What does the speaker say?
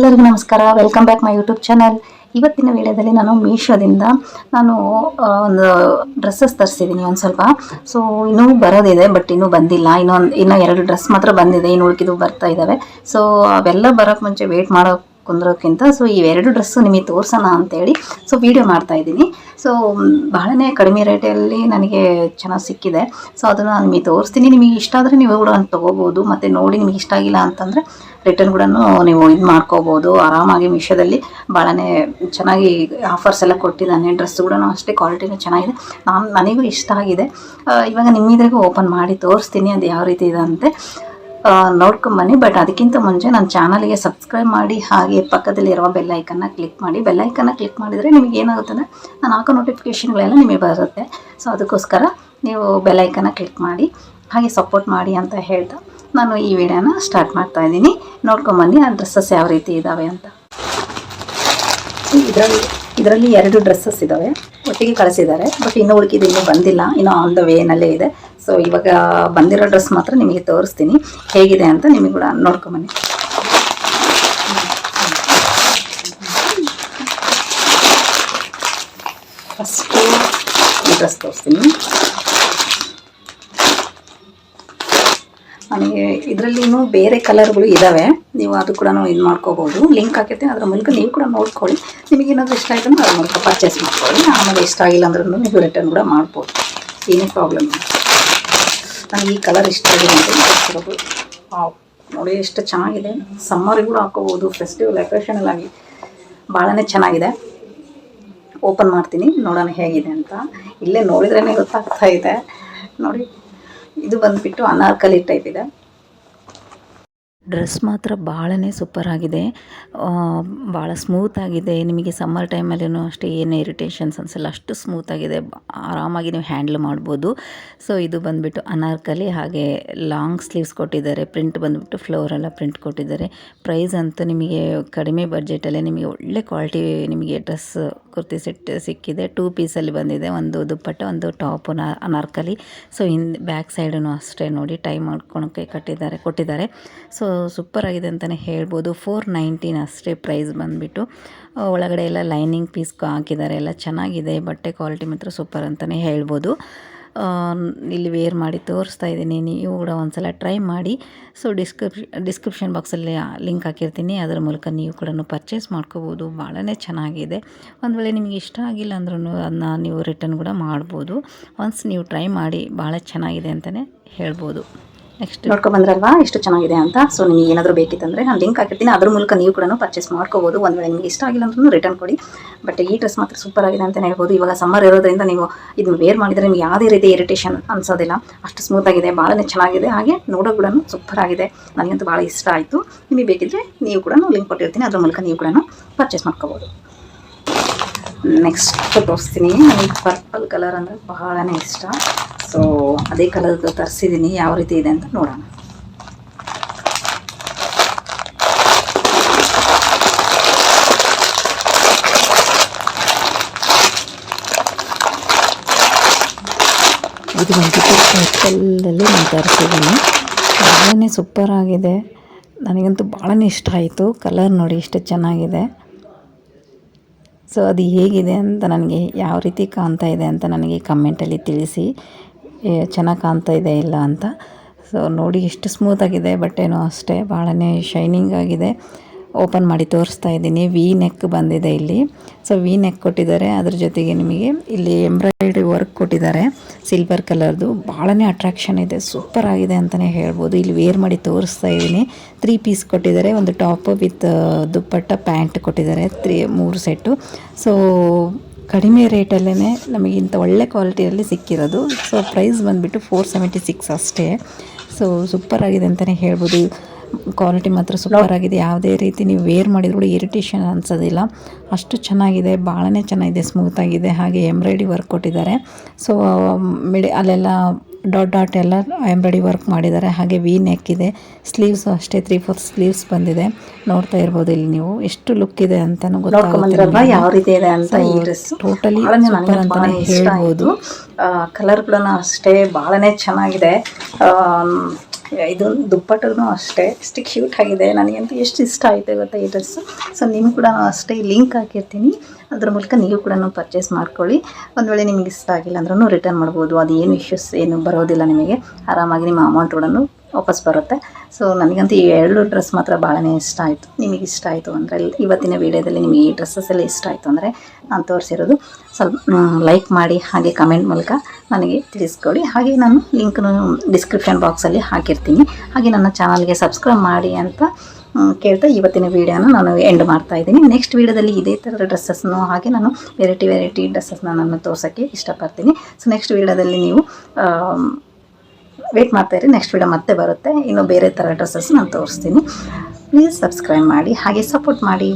ಎಲ್ಲರಿಗೂ ನಮಸ್ಕಾರ. Welcome back my YouTube channel. ಇವತ್ತಿನ ವಿಡಿಯೋದಲ್ಲಿ ನಾನು ಮೀಶೋದಿಂದ ಒಂದು ಡ್ರೆಸ್ಸಸ್ ತರಿಸಿದ್ದೀನಿ ಒಂದು ಸ್ವಲ್ಪ. ಸೊ ಇನ್ನೂ ಬರೋದಿದೆ, ಬಟ್ ಇನ್ನೂ ಬಂದಿಲ್ಲ. ಇನ್ನೂ 2 ಡ್ರೆಸ್ ಮಾತ್ರ ಬಂದಿದೆ, ಇನ್ನು ಉಳ್ಕಿದ್ದು ಬರ್ತಾ ಇದ್ದಾವೆ. ಸೊ ಅವೆಲ್ಲ ಬರೋಕ್ಕೆ ಮುಂಚೆ ವೇಟ್ ಮಾಡೋ ಕುಂದ್ರೋಕ್ಕಿಂತ ಸೊ ಈ 2 ಡ್ರೆಸ್ಸು ನಿಮಗೆ ತೋರ್ಸೋಣ ಅಂತೇಳಿ ಸೊ ವಿಡಿಯೋ ಮಾಡ್ತಾ ಇದ್ದೀನಿ. ಸೊ ಬಹಳನೇ ಕಡಿಮೆ ರೇಟಲ್ಲಿ ನನಗೆ ಚೆನ್ನಾಗಿ ಸಿಕ್ಕಿದೆ. ಸೊ ಅದನ್ನು ನಾನು ನಿಮಗೆ ತೋರಿಸ್ತೀನಿ. ನಿಮಗೆ ಇಷ್ಟ ಆದರೆ ನೀವು ಕೂಡ ತೊಗೋಬೋದು. ಮತ್ತು ನೋಡಿ ನಿಮಗೆ ಇಷ್ಟ ಆಗಿಲ್ಲ ಅಂತಂದರೆ ರಿಟರ್ನ್ ಕೂಡ ನೀವು ಇದು ಮಾಡ್ಕೋಬೋದು ಆರಾಮಾಗಿ. ಮೀಶೋದಲ್ಲಿ ಭಾಳನೇ ಚೆನ್ನಾಗಿ ಆಫರ್ಸ್ ಎಲ್ಲ ಕೊಟ್ಟಿದ್ದಾನೆ. ಡ್ರೆಸ್ ಕೂಡ ಅಷ್ಟೇ ಕ್ವಾಲಿಟಿನೂ ಚೆನ್ನಾಗಿದೆ. ನನಗೂ ಇಷ್ಟ ಆಗಿದೆ. ಇವಾಗ ನಿಮ್ಮಿದ್ರಿಗೂ ಓಪನ್ ಮಾಡಿ ತೋರಿಸ್ತೀನಿ ಅದು ಯಾವ ರೀತಿ ಇದೆ ಅಂತೆ ನೋಡ್ಕೊಂಬನ್ನಿ. ಬಟ್ ಅದಕ್ಕಿಂತ ಮುಂಚೆ ನನ್ನ ಚಾನಲ್ಗೆ ಸಬ್ಸ್ಕ್ರೈಬ್ ಮಾಡಿ, ಹಾಗೆ ಪಕ್ಕದಲ್ಲಿರುವ ಬೆಲ್ಲೈಕನ್ನ ಕ್ಲಿಕ್ ಮಾಡಿ. ಬೆಲ್ಲೈಕನ್ನ ಕ್ಲಿಕ್ ಮಾಡಿದರೆ ನಿಮಗೆ ಏನಾಗುತ್ತೆ ಅಂದರೆ ನಾನು ಹಾಕೋ ನೋಟಿಫಿಕೇಷನ್ಗಳೆಲ್ಲ ನಿಮಗೆ ಬರುತ್ತೆ. ಸೊ ಅದಕ್ಕೋಸ್ಕರ ನೀವು ಬೆಲ್ಲೈಕನ್ನ ಕ್ಲಿಕ್ ಮಾಡಿ, ಹಾಗೆ ಸಪೋರ್ಟ್ ಮಾಡಿ ಅಂತ ಹೇಳ್ತಾ ನಾನು ಈ ವಿಡಿಯೋನ ಸ್ಟಾರ್ಟ್ ಮಾಡ್ತಾ ಇದ್ದೀನಿ. ನೋಡ್ಕೊಂಬನ್ನಿ ಆ ಡ್ರೆಸ್ಸಸ್ ಯಾವ ರೀತಿ ಇದ್ದಾವೆ ಅಂತ. ಇದರಲ್ಲಿ 2 ಡ್ರೆಸ್ಸಸ್ ಇದ್ದಾವೆ, ಒಟ್ಟಿಗೆ ಕಳಿಸಿದ್ದಾರೆ. ಬಟ್ ಇನ್ನೂ ಉಳ್ಕಿದ್ದು ಇನ್ನೂ ಬಂದಿಲ್ಲ, ಇನ್ನೂ ಆನ್ ದ ವೇನಲ್ಲೇ ಇದೆ. ಸೊ ಇವಾಗ ಬಂದಿರೋ ಡ್ರೆಸ್ ಮಾತ್ರ ನಿಮಗೆ ತೋರಿಸ್ತೀನಿ ಹೇಗಿದೆ ಅಂತ. ನಿಮಗೆ ಕೂಡ ನೋಡ್ಕೊಂಬನ್ನಿ. ಫಸ್ಟು ಈ ಡ್ರೆಸ್ ತೋರಿಸ್ತೀನಿ. ನನಗೆ ಇದರಲ್ಲಿ ಇನ್ನೂ ಬೇರೆ ಕಲರ್ಗಳು ಇದ್ದಾವೆ, ನೀವು ಅದು ಕೂಡ ಇದು ಮಾಡ್ಕೋಬೋದು. ಲಿಂಕ್ ಹಾಕಿರ್ತೀನಿ, ಅದರ ಮೂಲಕ ನೀವು ಕೂಡ ನೋಡ್ಕೊಳ್ಳಿ. ನಿಮಗೆ ಏನಾದರೂ ಇಷ್ಟ ಆಯಿತು ಅಂದ್ರೆ ಅದ್ರ ಮೂಲಕ ಪರ್ಚೇಸ್ ಮಾಡ್ಕೊಳ್ಳಿ. ಆಮೇಲೆ ಇಷ್ಟ ಆಗಿಲ್ಲ ಅಂದ್ರೂ ನೀವು ರಿಟರ್ನ್ ಕೂಡ ಮಾಡ್ಬೋದು, ಏನೇ ಪ್ರಾಬ್ಲಮ್ ಇಲ್ಲ. ನನಗೆ ಈ ಕಲರ್ ಇಷ್ಟ ಆಗಿದೆ ಅಂತ ಹೇಳ್ತಿರೋದು. ನೋಡಿ ಎಷ್ಟು ಚೆನ್ನಾಗಿದೆ. ಸಮ್ಮರಿಗೂ ಕೂಡ ಹಾಕೋಬೋದು, ಫೆಸ್ಟಿವಲ್ ಅಕೇಷನಲ್ ಆಗಿ ಭಾಳನೇ ಚೆನ್ನಾಗಿದೆ. ಓಪನ್ ಮಾಡ್ತೀನಿ, ನೋಡೋಣ ಹೇಗಿದೆ ಅಂತ. ಇಲ್ಲೇ ನೋಡಿದ್ರೇ ಗೊತ್ತಾಗ್ತಾ ಇದೆ. ನೋಡಿ, ಇದು ಬಂದುಬಿಟ್ಟು ಅನಾರ್ಕಲಿ ಟೈಪ್ ಇದೆ. ಡ್ರೆಸ್ ಮಾತ್ರ ಭಾಳನೇ ಸೂಪರ್ ಆಗಿದೆ, ಭಾಳ ಸ್ಮೂತಾಗಿದೆ. ನಿಮಗೆ ಸಮ್ಮರ್ ಟೈಮಲ್ಲೂ ಅಷ್ಟೇ ಏನು ಇರಿಟೇಷನ್ಸ್ ಅನಿಸಲ್ಲ, ಅಷ್ಟು ಸ್ಮೂತಾಗಿದೆ. ಆರಾಮಾಗಿ ನೀವು ಹ್ಯಾಂಡಲ್ ಮಾಡ್ಬೋದು. ಸೊ ಇದು ಬಂದುಬಿಟ್ಟು ಅನಾರ್ಕಲಿ, ಹಾಗೆ ಲಾಂಗ್ ಸ್ಲೀವ್ಸ್ ಕೊಟ್ಟಿದ್ದಾರೆ. ಪ್ರಿಂಟ್ ಬಂದುಬಿಟ್ಟು ಫ್ಲೋರೆಲ್ಲ ಪ್ರಿಂಟ್ ಕೊಟ್ಟಿದ್ದಾರೆ. ಪ್ರೈಸ್ ಅಂತೂ ನಿಮಗೆ ಕಡಿಮೆ ಬಡ್ಜೆಟಲ್ಲೇ ನಿಮಗೆ ಒಳ್ಳೆ ಕ್ವಾಲಿಟಿ ನಿಮಗೆ ಡ್ರೆಸ್ ಕುರ್ತಿ ಸೆಟ್ ಸಿಕ್ಕಿದೆ. 2 ಪೀಸಲ್ಲಿ ಬಂದಿದೆ, ಒಂದು ದುಪ್ಪಟ್ಟ, ಒಂದು ಟಾಪು ಅನಾರ್ಕಲಿ. ಸೊ ಬ್ಯಾಕ್ ಸೈಡೂ ಅಷ್ಟೇ ನೋಡಿ ಟೈ ಮಾಡ್ಕೊಳಕ್ಕೆ ಕೊಟ್ಟಿದ್ದಾರೆ. ಸೊ ಸೂಪರ್ ಆಗಿದೆ ಅಂತಲೇ ಹೇಳ್ಬೋದು. 419 ಅಷ್ಟೇ ಪ್ರೈಸ್ ಬಂದುಬಿಟ್ಟು. ಒಳಗಡೆ ಎಲ್ಲ ಲೈನಿಂಗ್ ಪೀಸ್ ಹಾಕಿದ್ದಾರೆ, ಎಲ್ಲ ಚೆನ್ನಾಗಿದೆ. ಬಟ್ಟೆ ಕ್ವಾಲಿಟಿ ಮಾತ್ರ ಸೂಪರ್ ಅಂತಲೇ ಹೇಳ್ಬೋದು. ಇಲ್ಲಿ ವೇರ್ ಮಾಡಿ ತೋರಿಸ್ತಾ ಇದ್ದೀನಿ, ನೀವು ಕೂಡ ಒಂದ್ಸಲ ಟ್ರೈ ಮಾಡಿ. ಸೊ ಡಿಸ್ಕ್ರಿಪ್ಷನ್ ಬಾಕ್ಸಲ್ಲಿ ಲಿಂಕ್ ಹಾಕಿರ್ತೀನಿ, ಅದರ ಮೂಲಕ ನೀವು ಕೂಡ ಪರ್ಚೇಸ್ ಮಾಡ್ಕೋಬೋದು. ಭಾಳನೇ ಚೆನ್ನಾಗಿದೆ. ಒಂದು ವೇಳೆ ನಿಮಗೆ ಇಷ್ಟ ಆಗಿಲ್ಲ ಅಂದ್ರೂ ಅದನ್ನ ನೀವು ರಿಟರ್ನ್ ಕೂಡ ಮಾಡ್ಬೋದು. ಒನ್ಸ್ ನೀವು ಟ್ರೈ ಮಾಡಿ, ಭಾಳ ಚೆನ್ನಾಗಿದೆ ಅಂತಲೇ ಹೇಳ್ಬೋದು. ನೆಕ್ಸ್ಟ್ ನೋಡ್ಕೊಂಡ್ಬಂದ್ರಲ್ವಾ ಎಷ್ಟು ಚೆನ್ನಾಗಿದೆ ಅಂತ. ಸೊ ನಿಮಗೆ ಏನಾದರೂ ಬೇಕಿತ್ತಂದರೆ ನಾನು ಲಿಂಕ್ ಹಾಕಿರ್ತೀನಿ, ಅದ್ರ ಮೂಲಕ ನೀವು ಕೂಡ ಪರ್ಚೇಸ್ ಮಾಡ್ಕೋಬೋದು. ಒಂದು ವೇಳೆ ನಿಮಗೆ ಇಷ್ಟ ಆಗಿಲ್ಲ ಅಂದ್ರೂ ರಿಟರ್ನ್ ಕೊಡಿ. ಬಟ್ ಈ ಡ್ರೆಸ್ ಮಾತ್ರ ಸೂಪರ್ ಆಗಿದೆ ಅಂತಲೇ ಹೇಳ್ಬೋದು. ಇವಾಗ ಸಮ್ಮರ್ ಇರೋದ್ರಿಂದ ನೀವು ಇದನ್ನು ವೇರ್ ಮಾಡಿದರೆ ನಿಮಗೆ ಯಾವುದೇ ರೀತಿ ಇರಿಟೇಷನ್ ಅನಿಸೋದಿಲ್ಲ, ಅಷ್ಟು ಸ್ಮೂತಾಗಿದೆ, ಭಾಳನೇ ಚೆನ್ನಾಗಿದೆ. ಹಾಗೆ ನೋಡೋ ಕೂಡ ಸೂಪರ್ ಆಗಿದೆ. ನನಗಂತೂ ಭಾಳ ಇಷ್ಟ ಆಯಿತು. ನಿಮಗೆ ಬೇಕಿದ್ದರೆ ನೀವು ಕೂಡ ಲಿಂಕ್ ಕೊಟ್ಟಿರ್ತೀನಿ, ಅದ್ರ ಮೂಲಕ ನೀವು ಕೂಡ ಪರ್ಚೇಸ್ ಮಾಡ್ಕೋಬೋದು. ನೆಕ್ಸ್ಟ್ ತೋರಿಸ್ತೀನಿ. ನನಗೆ ಪರ್ಪಲ್ ಕಲರ್ ಅಂದರೆ ಬಹಳನೇ ಇಷ್ಟ. ಸೊ ಅದೇ ಕಲರ್ದು ತರಿಸಿದ್ದೀನಿ, ಯಾವ ರೀತಿ ಇದೆ ಅಂತ ನೋಡೋಣ. ಇದು ಬಂದ್ಬಿಟ್ಟು ಪರ್ಪಲಲ್ಲಿ ನಾನು ತರಿಸಿದ್ದೀನಿ. ಭಾಳನೇ ಸೂಪರ್ ಆಗಿದೆ. ನನಗಂತೂ ಭಾಳನೇ ಇಷ್ಟ ಆಯಿತು. ಕಲರ್ ನೋಡಿ ಎಷ್ಟು ಚೆನ್ನಾಗಿದೆ. ಸೊ ಅದು ಹೇಗಿದೆ ಅಂತ, ನನಗೆ ಯಾವ ರೀತಿ ಕಾಣ್ತಾ ಇದೆ ಅಂತ ನನಗೆ ಕಮೆಂಟಲ್ಲಿ ತಿಳಿಸಿ, ಚೆನ್ನಾಗಿ ಕಾಣ್ತಾ ಇದೆ ಇಲ್ಲ ಅಂತ. ಸೊ ನೋಡಿ ಎಷ್ಟು ಸ್ಮೂತಾಗಿದೆ. ಬಟ್ಟೆನೂ ಅಷ್ಟೇ ಭಾಳನೇ ಶೈನಿಂಗ್ ಆಗಿದೆ. ಓಪನ್ ಮಾಡಿ ತೋರಿಸ್ತಾ ಇದ್ದೀನಿ. ವಿ ನೆಕ್ ಬಂದಿದೆ ಇಲ್ಲಿ. ಸೊ ವಿ ನೆಕ್ ಕೊಟ್ಟಿದ್ದಾರೆ, ಅದ್ರ ಜೊತೆಗೆ ನಿಮಗೆ ಇಲ್ಲಿ ಎಂಬ್ರಾಯ್ಡ್ರಿ ವರ್ಕ್ ಕೊಟ್ಟಿದ್ದಾರೆ ಸಿಲ್ವರ್ ಕಲರ್ದು. ಭಾಳನೇ ಅಟ್ರಾಕ್ಷನ್ ಇದೆ, ಸೂಪರ್ ಆಗಿದೆ ಅಂತಲೇ ಹೇಳ್ಬೋದು. ಇಲ್ಲಿ ವೇರ್ ಮಾಡಿ ತೋರಿಸ್ತಾ ಇದ್ದೀನಿ. 3 ಪೀಸ್ ಕೊಟ್ಟಿದ್ದಾರೆ, ಒಂದು ಟಾಪ್ ವಿತ್ ದುಪ್ಪಟ್ಟ ಪ್ಯಾಂಟ್ ಕೊಟ್ಟಿದ್ದಾರೆ, 3 ಸೆಟ್ಟು. ಸೊ ಕಡಿಮೆ ರೇಟಲ್ಲೇ ನಮಗೆ ಇಂಥ ಒಳ್ಳೆ ಕ್ವಾಲಿಟಿಯಲ್ಲಿ ಸಿಕ್ಕಿರೋದು. ಸೊ ಪ್ರೈಸ್ ಬಂದುಬಿಟ್ಟು 476 ಅಷ್ಟೇ. ಸೊ ಸೂಪರ್ ಆಗಿದೆ ಅಂತಲೇ ಹೇಳ್ಬೋದು. ಕ್ವಾಲಿಟಿ ಮಾತ್ರ ಸೂಪರ್ ಆಗಿದೆ. ಯಾವುದೇ ರೀತಿ ನೀವು ವೇರ್ ಮಾಡಿದ್ರು ಕೂಡ ಇರಿಟೇಷನ್ ಅನಿಸೋದಿಲ್ಲ, ಅಷ್ಟು ಚೆನ್ನಾಗಿದೆ. ಭಾಳನೇ ಚೆನ್ನಾಗಿದೆ, ಸ್ಮೂತಾಗಿದೆ. ಹಾಗೆ ಎಂಬ್ರಾಯ್ಡ್ರಿ ವರ್ಕ್ ಕೊಟ್ಟಿದ್ದಾರೆ. ಸೊ ಅಲ್ಲೆಲ್ಲ ಡಾಟ್ ಎಲ್ಲ ಎಂಬ್ರಾಯ್ಡ್ರಿ ವರ್ಕ್ ಮಾಡಿದ್ದಾರೆ. ಹಾಗೆ ವಿ ನೆಕ್ ಇದೆ. ಸ್ಲೀವ್ಸ್ ಅಷ್ಟೇ 3/4 ಸ್ಲೀವ್ಸ್ ಬಂದಿದೆ. ನೋಡ್ತಾ ಇರ್ಬೋದು ಇಲ್ಲಿ ನೀವು ಎಷ್ಟು ಲುಕ್ ಇದೆ ಅಂತಲೂ ಗೊತ್ತಾಗುತ್ತೆ ಯಾವ ರೀತಿ ಇದೆ ಅಂತ. ಈ ಡ್ರೆಸ್ ಟೋಟಲಿ ಸೂಪರ್ ಅಂತಲೇ ಹೇಳ್ಬೋದು. ಕಲರ್ ಕೂಡ ಅಷ್ಟೇ ಭಾಳನೇ ಚೆನ್ನಾಗಿದೆ. ಇದು ದುಪ್ಪಟ್ಟೂ ಅಷ್ಟೇ ಎಷ್ಟು ಕ್ಯೂಟ್ ಆಗಿದೆ. ನನಗಂತೂ ಎಷ್ಟು ಇಷ್ಟ ಆಯಿತು ಗೊತ್ತಾ ಈ ಡ್ರೆಸ್ಸು. ಸೊ ನಿಮ್ಗೆ ಕೂಡ ಅಷ್ಟೇ ಲಿಂಕ್ ಹಾಕಿರ್ತೀನಿ, ಅದ್ರ ಮೂಲಕ ನೀವು ಕೂಡ ಪರ್ಚೇಸ್ ಮಾಡ್ಕೊಳ್ಳಿ. ಒಂದು ವೇಳೆ ನಿಮಗೆ ಇಷ್ಟ ಆಗಿಲ್ಲ ಅಂದ್ರೂ ರಿಟರ್ನ್ ಮಾಡ್ಬೋದು, ಅದು ಏನು ಇಶ್ಯೂಸ್ ಏನು ಬರೋದಿಲ್ಲ ನಿಮಗೆ. ಆರಾಮಾಗಿ ನಿಮ್ಮ ಅಮೌಂಟ್ ಕೂಡ ವಾಪಸ್ ಬರುತ್ತೆ. ಸೊ ನನಗಂತೂ ಈ 2 ಡ್ರೆಸ್ ಮಾತ್ರ ಭಾಳನೇ ಇಷ್ಟ ಆಯಿತು. ನಿಮಗೆ ಇಷ್ಟ ಆಯಿತು ಅಂದರೆ ಇವತ್ತಿನ ವೀಡಿಯೋದಲ್ಲಿ ನಿಮಗೆ ಈ ಡ್ರೆಸ್ಸಸ್ ಎಲ್ಲ ಇಷ್ಟ ಆಯಿತು ಅಂದರೆ ನಾನು ತೋರಿಸಿರೋದು ಸ್ವಲ್ಪ ಲೈಕ್ ಮಾಡಿ, ಹಾಗೆ ಕಮೆಂಟ್ ಮೂಲಕ ನನಗೆ ತಿಳಿಸ್ಕೊಡಿ. ಹಾಗೆ ನಾನು ಲಿಂಕ್ನು ಡಿಸ್ಕ್ರಿಪ್ಷನ್ ಬಾಕ್ಸಲ್ಲಿ ಹಾಕಿರ್ತೀನಿ. ಹಾಗೆ ನನ್ನ ಚಾನಲ್ಗೆ ಸಬ್ಸ್ಕ್ರೈಬ್ ಮಾಡಿ ಅಂತ ಕೇಳ್ತಾ ಇವತ್ತಿನ ವೀಡಿಯೋನ ನಾನು ಎಂಡ್ ಮಾಡ್ತಾಯಿದ್ದೀನಿ. ನೆಕ್ಸ್ಟ್ ವೀಡಿಯೋದಲ್ಲಿ ಇದೇ ಥರದ ಡ್ರೆಸ್ಸಸ್ನು ಹಾಗೆ ನಾನು ವೆರೈಟಿ ಡ್ರೆಸ್ಸಸ್ನ ನಾನು ತೋರ್ಸೋಕ್ಕೆ ಇಷ್ಟಪಡ್ತೀನಿ. ಸೊ ನೆಕ್ಸ್ಟ್ ವೀಡಿಯೋದಲ್ಲಿ ನೀವು ವೇಟ್ ಮಾಡ್ತಾಯಿರಿ, ನೆಕ್ಸ್ಟ್ ವೀಡಿಯೋ ಮತ್ತೆ ಬರುತ್ತೆ. ಇನ್ನೂ ಬೇರೆ ಥರ ಡ್ರೆಸ್ಸಸ್ ನಾನು ತೋರಿಸ್ತೀನಿ. ಪ್ಲೀಸ್ ಸಬ್ಸ್ಕ್ರೈಬ್ ಮಾಡಿ, ಹಾಗೆ ಸಪೋರ್ಟ್ ಮಾಡಿ.